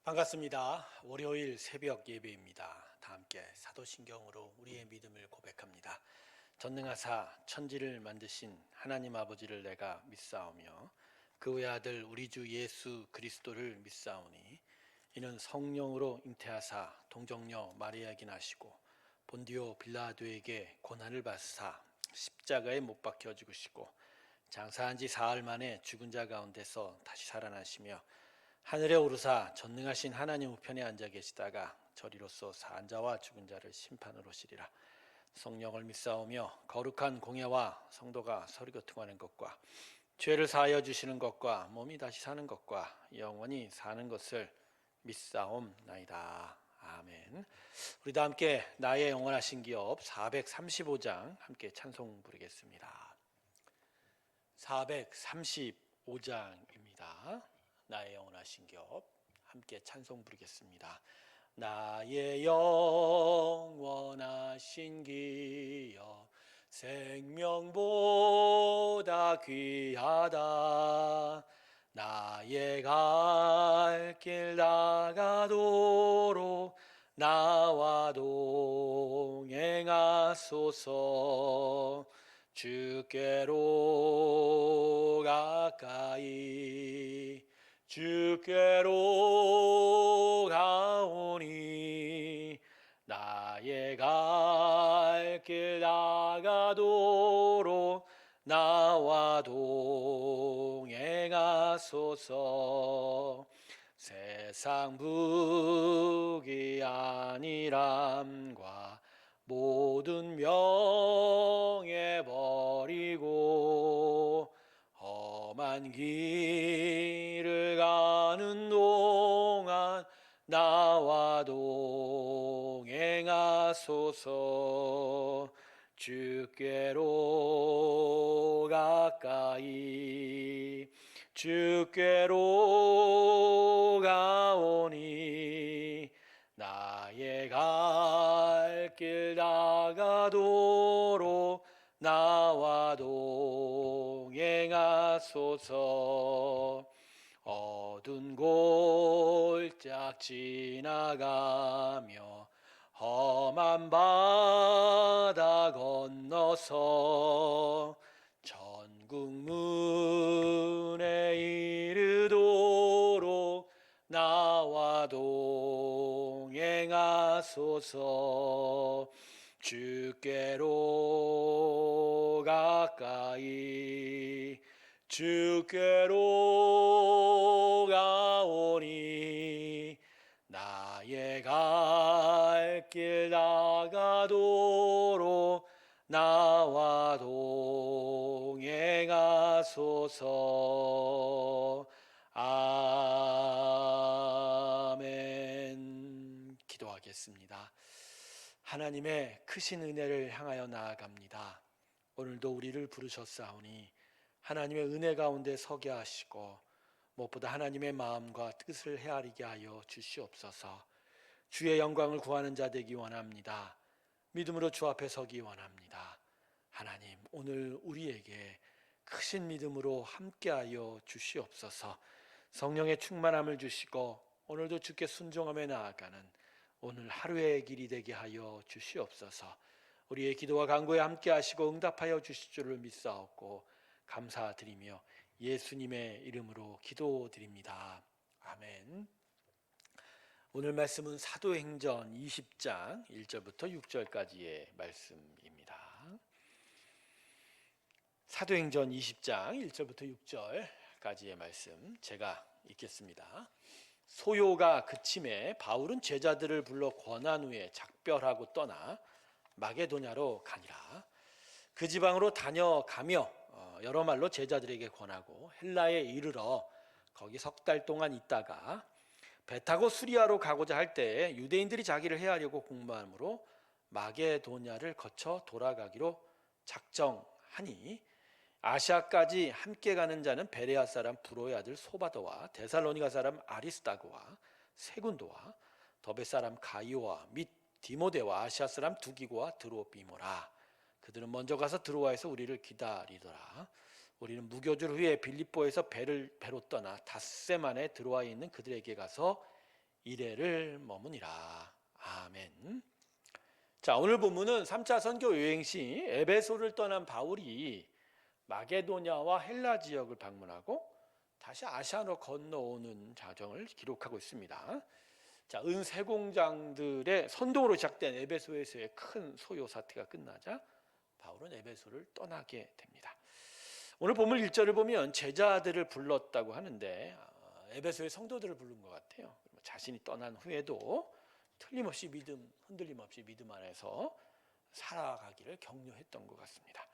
반갑습니다. 월요일 새벽 예배입니다. 다 함께 사도신경으로 우리의 믿음을 고백합니다. 전능하사 천지를 만드신 하나님 아버지를 내가 믿사오며 그 외 아들 우리 주 예수 그리스도를 믿사오니 이는 성령으로 잉태하사 동정녀 마리아에게 나시고 본디오 빌라도에게 고난을 받으사 십자가에 못 박혀 죽으시고 장사한 지 사흘 만에 죽은 자 가운데서 다시 살아나시며 하늘에 오르사 전능하신 하나님 우편에 앉아 계시다가 저리로서 산 자와 죽은 자를 심판으로 오시리라. 성령을 믿사오며 거룩한 공예와 성도가 서로 교통하는 것과 죄를 사하여 주시는 것과 몸이 다시 사는 것과 영원히 사는 것을 믿사옵나이다. 아멘. 우리 다 함께 나의 영원하신 기업 435장 함께 찬송 부르겠습니다. 435장입니다. 나의 영원하신 겹 함께 찬송 부르겠습니다. 나의 영원하신 기업 생명보다 귀하다. 나의 갈 길 나가도록 나와 동행하소서. 주께로 가까이 주께로 가오니 나의 갈 길 나가도록 나와 동행하소서. 세상 부귀 안일함과 모든 명예 버리고 험한 길을 가는 동안 나와 동행하소서. 주께로 가까이 주께로 가오니 나의 갈 길 나가도록 나와 동행하소서. 어두운 골짝 지나가며 험한 바다 건너서 천국 문에 이르도록 나와 동행하소서. 주께로 가까이 주께로 가오니 나의 갈 길 나가도록 나와 동행하소서. 아멘. 기도하겠습니다. 하나님의 크신 은혜를 향하여 나아갑니다. 오늘도 우리를 부르셨사오니 하나님의 은혜 가운데 서게 하시고 무엇보다 하나님의 마음과 뜻을 헤아리게 하여 주시옵소서. 주의 영광을 구하는 자 되기 원합니다. 믿음으로 주 앞에 서기 원합니다. 하나님, 오늘 우리에게 크신 믿음으로 함께하여 주시옵소서. 성령의 충만함을 주시고 오늘도 주께 순종하며 나아가는 오늘 하루의 길이 되게 하여 주시옵소서. 우리의 기도와 간구에 함께 하시고 응답하여 주실 줄을 믿사옵고 감사드리며 예수님의 이름으로 기도드립니다. 아멘. 오늘 말씀은 사도행전 20장 1절부터 6절까지의 말씀입니다. 사도행전 20장 1절부터 6절까지의 말씀 제가 읽겠습니다. 소요가 그침에 바울은 제자들을 불러 권한 후에 작별하고 떠나 마게도냐로 가니라. 그 지방으로 다녀가며 여러 말로 제자들에게 권하고 헬라에 이르러 거기 석 달 동안 있다가 배 타고 수리아로 가고자 할 때에 유대인들이 자기를 해하려고 공모함으로 마게도냐를 거쳐 돌아가기로 작정하니 아시아까지 함께 가는 자는 베레아 사람 브로의 아들 소바더와 데살로니가 사람 아리스다고와 세군도와 더베 사람 가이오와 및 디모데와 아시아 사람 두기고와 드로비모라. 그들은 먼저 가서 드로아에서 우리를 기다리더라. 우리는 무교절 후에 빌립보에서 배로 떠나 닷새 만에 드로아에 있는 그들에게 가서 이레를 머무니라. 아멘. 자, 오늘 본문은 3차 선교 여행 시 에베소를 떠난 바울이 마게도냐와 헬라 지역을 방문하고 다시 아시아로 건너오는 과정을 기록하고 있습니다. 자, 은세공장들의 선동으로 시작된 에베소에서의 큰 소요 사태가 끝나자 바울은 에베소를 떠나게 됩니다. 오늘 본문 1절을 보면 제자들을 불렀다고 하는데 에베소의 성도들을 부른 것 같아요. 자신이 떠난 후에도 틀림없이 흔들림 없이 믿음 안에서 살아가기를 격려했던 것 같습니다.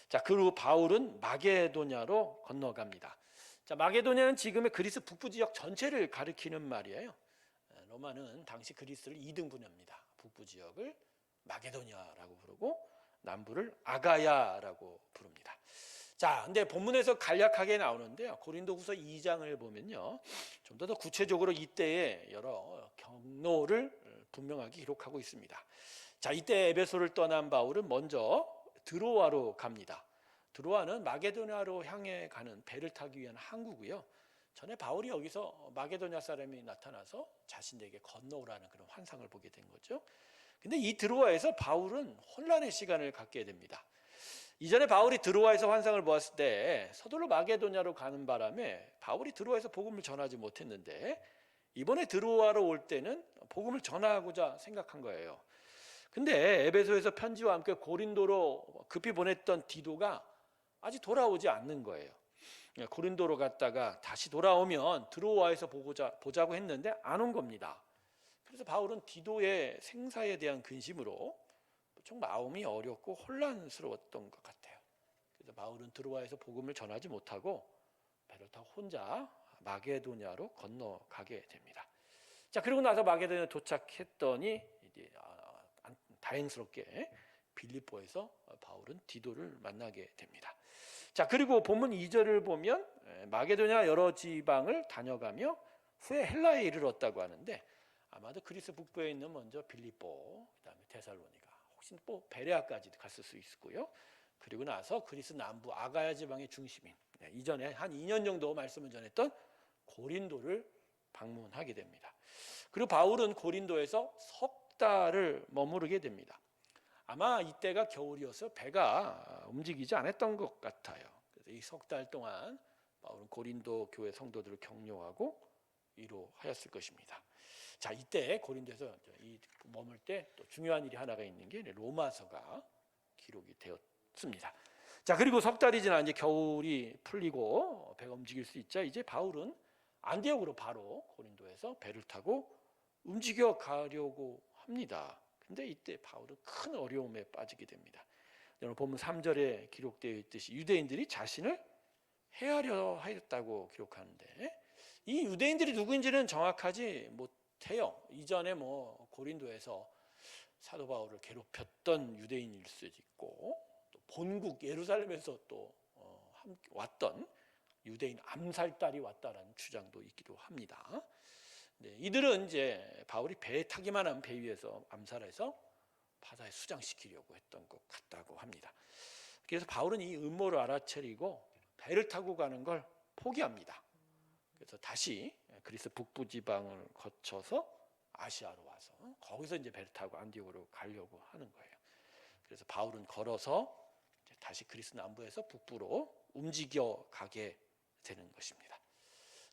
자, 그리고 바울은 마게도냐로 건너갑니다. 자, 마게도냐는 지금의 그리스 북부 지역 전체를 가리키는 말이에요. 로마는 당시 그리스를 2등분합니다. 북부 지역을 마게도냐라고 부르고 남부를 아가야라고 부릅니다. 자, 근데 본문에서 간략하게 나오는데요. 고린도후서 2장을 보면요, 좀 더 구체적으로 이때의 여러 경로를 분명하게 기록하고 있습니다. 자, 이때 에베소를 떠난 바울은 먼저 드로아로 갑니다. 드로아는 마게도냐로 향해 가는 배를 타기 위한 항구고요. 전에 바울이 여기서 마게도냐 사람이 나타나서 자신에게 건너오라는 그런 환상을 보게 된 거죠. 근데 이 드로아에서 바울은 혼란의 시간을 갖게 됩니다. 이전에 바울이 드로아에서 환상을 보았을 때 서둘러 마게도냐로 가는 바람에 바울이 드로아에서 복음을 전하지 못했는데 이번에 드로아로 올 때는 복음을 전하고자 생각한 거예요. 근데 에베소에서 편지와 함께 고린도로 급히 보냈던 디도가 아직 돌아오지 않는 거예요. 고린도로 갔다가 다시 돌아오면 드로아에서 보자고 했는데 안 온 겁니다. 그래서 바울은 디도의 생사에 대한 근심으로 좀 마음이 어렵고 혼란스러웠던 것 같아요. 그래서 바울은 드로아에서 복음을 전하지 못하고 배를 타고 혼자 마게도냐로 건너가게 됩니다. 자, 그리고 나서 마게도냐에 도착했더니 이제 다행스럽게 빌립보에서 바울은 디도를 만나게 됩니다. 자, 그리고 본문 2절을 보면 마게도냐 여러 지방을 다녀가며 후에 헬라에 이르렀다고 하는데 아마도 그리스 북부에 있는 먼저 빌립보, 그다음에 데살로니가, 혹시 또 베레아까지 갔을 수 있고요. 그리고 나서 그리스 남부 아가야 지방의 중심인 이전에 한 2년 정도 말씀을 전했던 고린도를 방문하게 됩니다. 그리고 바울은 고린도에서 석 달을 머무르게 됩니다. 아마 이때가 겨울이어서 배가 움직이지 않았던 것 같아요. 그래서 이 석 달 동안 바울은 고린도 교회 성도들을 격려하고 위로하였을 것입니다. 자, 이때 고린도에서 이 머물 때 또 중요한 일이 하나가 있는 게 로마서가 기록이 되었습니다. 자, 그리고 석 달이 지나 이제 겨울이 풀리고 배가 움직일 수 있자 이제 바울은 안디옥으로 바로 고린도에서 배를 타고 움직여 가려고 합니다. 근데 이때 바울은 큰 어려움에 빠지게 됩니다. 여러분 본문 3절에 기록되어 있듯이 유대인들이 자신을 해하려 하였다고 기록하는데 이 유대인들이 누구인지는 정확하지 못해요. 이전에 고린도에서 사도 바울을 괴롭혔던 유대인일 수도 있고 또 본국 예루살렘에서 또 왔던 유대인 암살딸이 왔다라는 주장도 있기도 합니다. 네, 이들은 이제 바울이 배에 타기만 한 배 위에서 암살해서 바다에 수장시키려고 했던 것 같다고 합니다. 그래서 바울은 이 음모를 알아차리고 배를 타고 가는 걸 포기합니다. 그래서 다시 그리스 북부 지방을 거쳐서 아시아로 와서 거기서 이제 배를 타고 안디옥으로 가려고 하는 거예요. 그래서 바울은 걸어서 이제 다시 그리스 남부에서 북부로 움직여 가게 되는 것입니다.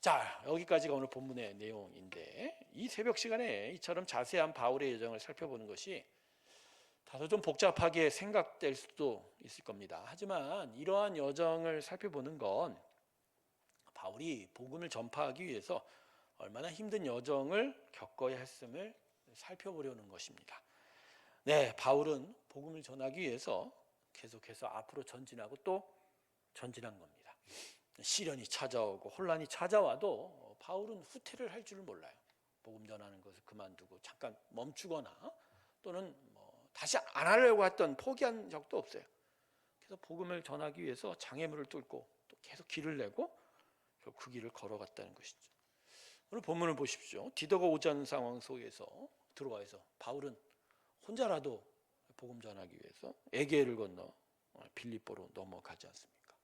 자, 여기까지가 오늘 본문의 내용인데 이 새벽 시간에 이처럼 자세한 바울의 여정을 살펴보는 것이 다소 좀 복잡하게 생각될 수도 있을 겁니다. 하지만 이러한 여정을 살펴보는 건 바울이 복음을 전파하기 위해서 얼마나 힘든 여정을 겪어야 했음을 살펴보려는 것입니다. 네, 바울은 복음을 전하기 위해서 계속해서 앞으로 전진하고 또 전진한 겁니다. 시련이 찾아오고 혼란이 찾아와도 바울은 후퇴를 할 줄을 몰라요. 복음 전하는 것을 그만두고 잠깐 멈추거나 또는 다시 안 하려고 했던 포기한 적도 없어요. 그래서 복음을 전하기 위해서 장애물을 뚫고 또 계속 길을 내고 그 길을 걸어갔다는 것이죠. 오늘 본문을 보십시오. 디도가 오전 상황 속에서 들어와서 바울은 혼자라도 복음 전하기 위해서 에게를 건너 빌립보로 넘어가지 않습니까?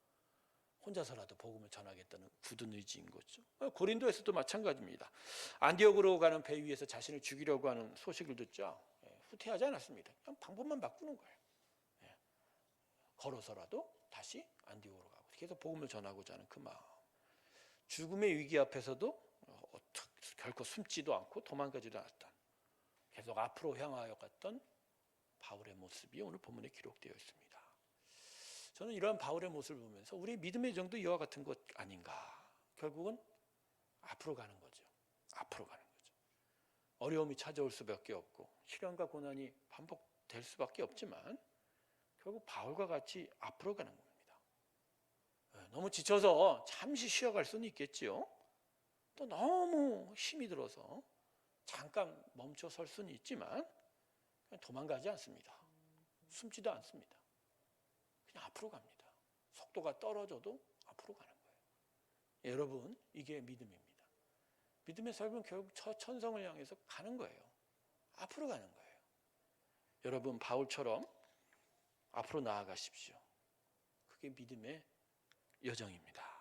혼자서라도 복음을 전하겠다는 굳은 의지인 거죠. 고린도에서도 마찬가지입니다. 안디옥으로 가는 배 위에서 자신을 죽이려고 하는 소식을 듣자 후퇴하지 않았습니다. 그냥 방법만 바꾸는 거예요. 걸어서라도 다시 안디옥으로 가고 계속 복음을 전하고자 하는 그 마음. 죽음의 위기 앞에서도 결코 숨지도 않고 도망가지도 않았던, 계속 앞으로 향하여 갔던 바울의 모습이 오늘 본문에 기록되어 있습니다. 저는 이러한 바울의 모습을 보면서 우리의 믿음의 정도 이와 같은 것 아닌가. 결국은 앞으로 가는 거죠. 앞으로 가는 거죠. 어려움이 찾아올 수밖에 없고 시련과 고난이 반복될 수밖에 없지만 결국 바울과 같이 앞으로 가는 겁니다. 너무 지쳐서 잠시 쉬어갈 수는 있겠지요. 또 너무 힘이 들어서 잠깐 멈춰 설 수는 있지만 그냥 도망가지 않습니다. 숨지도 않습니다. 그냥 앞으로 갑니다. 속도가 떨어져도 앞으로 가는 거예요. 여러분, 이게 믿음입니다. 믿음의 삶은 결국 저 천성을 향해서 가는 거예요. 앞으로 가는 거예요. 여러분, 바울처럼 앞으로 나아가십시오. 그게 믿음의 여정입니다.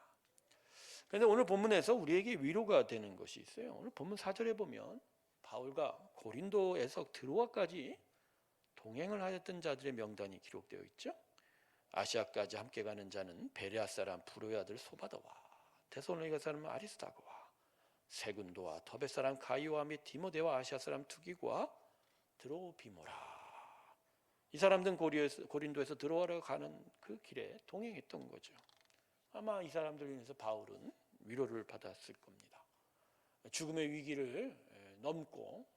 그런데 오늘 본문에서 우리에게 위로가 되는 것이 있어요. 오늘 본문 4절에 보면 바울과 고린도에서 드로아까지 동행을 하였던 자들의 명단이 기록되어 있죠. 아시아까지 함께 가는 자는 베레아 사람 부로의 아들 소바더와 데살로니가 사람 아리스다고와 세군도와 더베 사람 가이오와 및 디모데와 아시아 사람 투기고와 드로비모라. 이 사람들은 고린도에서 들어와러 가는 그 길에 동행했던 거죠. 아마 이 사람들로 인해서 바울은 위로를 받았을 겁니다. 죽음의 위기를 넘고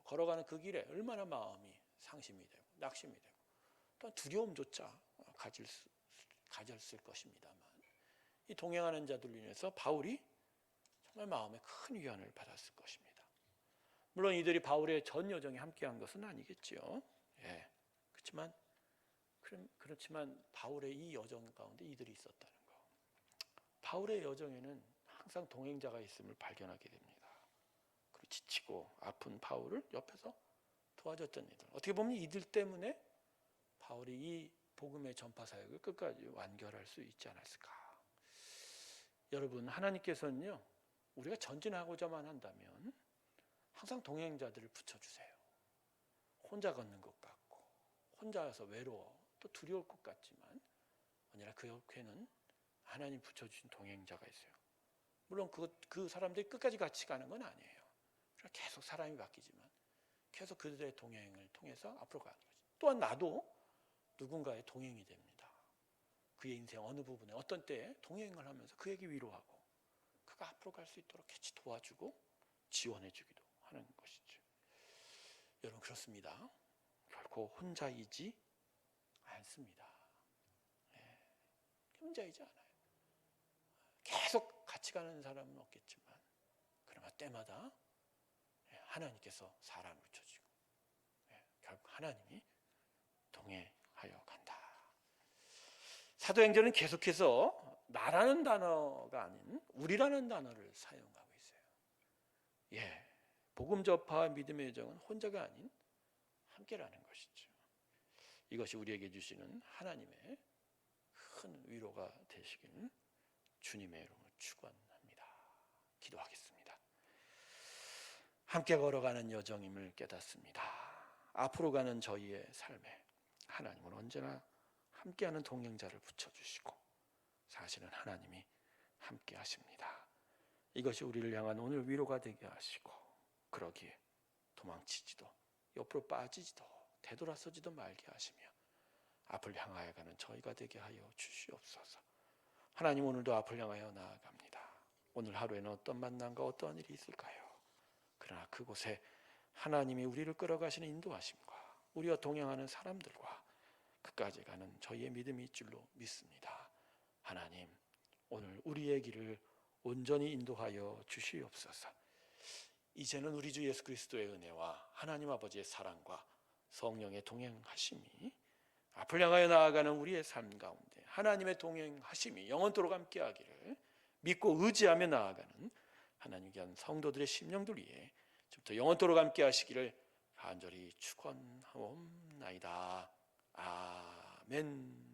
걸어가는 그 길에 얼마나 마음이 상심이 되고 낙심이 되고 또 두려움조차 가졌을 것입니다만 이 동행하는 자들로 인해서 바울이 정말 마음에 큰 위안을 받았을 것입니다. 물론 이들이 바울의 전 여정에 함께한 것은 아니겠죠. 그렇지만 바울의 이 여정 가운데 이들이 있었다는 거. 바울의 여정에는 항상 동행자가 있음을 발견하게 됩니다. 그리고 지치고 아픈 바울을 옆에서 도와줬던 이들. 어떻게 보면 이들 때문에 바울이 이 복음의 전파 사역을 끝까지 완결할 수 있지 않았을까. 여러분, 하나님께서는요, 우리가 전진하고자만 한다면 항상 동행자들을 붙여주세요. 혼자 걷는 것 같고 혼자서 외로워 또 두려울 것 같지만 아니라 그 옆에는 하나님 붙여주신 동행자가 있어요. 물론 그 사람들이 끝까지 같이 가는 건 아니에요. 계속 사람이 바뀌지만 계속 그들의 동행을 통해서 앞으로 가는 거죠. 또한 나도 누군가의 동행이 됩니다. 그의 인생 어느 부분에 어떤 때에 동행을 하면서 그에게 위로하고 그가 앞으로 갈 수 있도록 같이 도와주고 지원해주기도 하는 것이죠. 여러분, 그렇습니다. 결코 혼자이지 않습니다. 혼자이지 않아요. 계속 같이 가는 사람은 없겠지만 그러나 때마다 하나님께서 사람을 붙여주고 결국 하나님이 동행하여 간다. 사도행전은 계속해서 나라는 단어가 아닌 우리라는 단어를 사용하고 있어요. 복음 전파와 믿음의 여정은 혼자가 아닌 함께라는 것이죠. 이것이 우리에게 주시는 하나님의 큰 위로가 되시길 주님의 이름으로 축원합니다. 기도하겠습니다. 함께 걸어가는 여정임을 깨닫습니다. 앞으로 가는 저희의 삶에 하나님은 언제나 함께하는 동행자를 붙여주시고 사실은 하나님이 함께 하십니다. 이것이 우리를 향한 오늘 위로가 되게 하시고 그러기에 도망치지도 옆으로 빠지지도 되돌아서지도 말게 하시며 앞을 향하여 가는 저희가 되게 하여 주시옵소서. 하나님, 오늘도 앞을 향하여 나아갑니다. 오늘 하루에는 어떤 만남과 어떠한 일이 있을까요? 그러나 그곳에 하나님이 우리를 끌어가시는 인도하심과 우리와 동행하는 사람들과 그까지 가는 저희의 믿음이 있을 줄로 믿습니다. 하나님, 오늘 우리의 길을 온전히 인도하여 주시옵소서. 이제는 우리 주 예수 그리스도의 은혜와 하나님 아버지의 사랑과 성령의 동행하심이 앞을 향하여 나아가는 우리의 삶 가운데 하나님의 동행하심이 영원토록 함께하기를 믿고 의지하며 나아가는 하나님 귀한 성도들의 심령들 위해 좀더 영원토록 함께하시기를 간절히 축원하옵나이다. 아멘.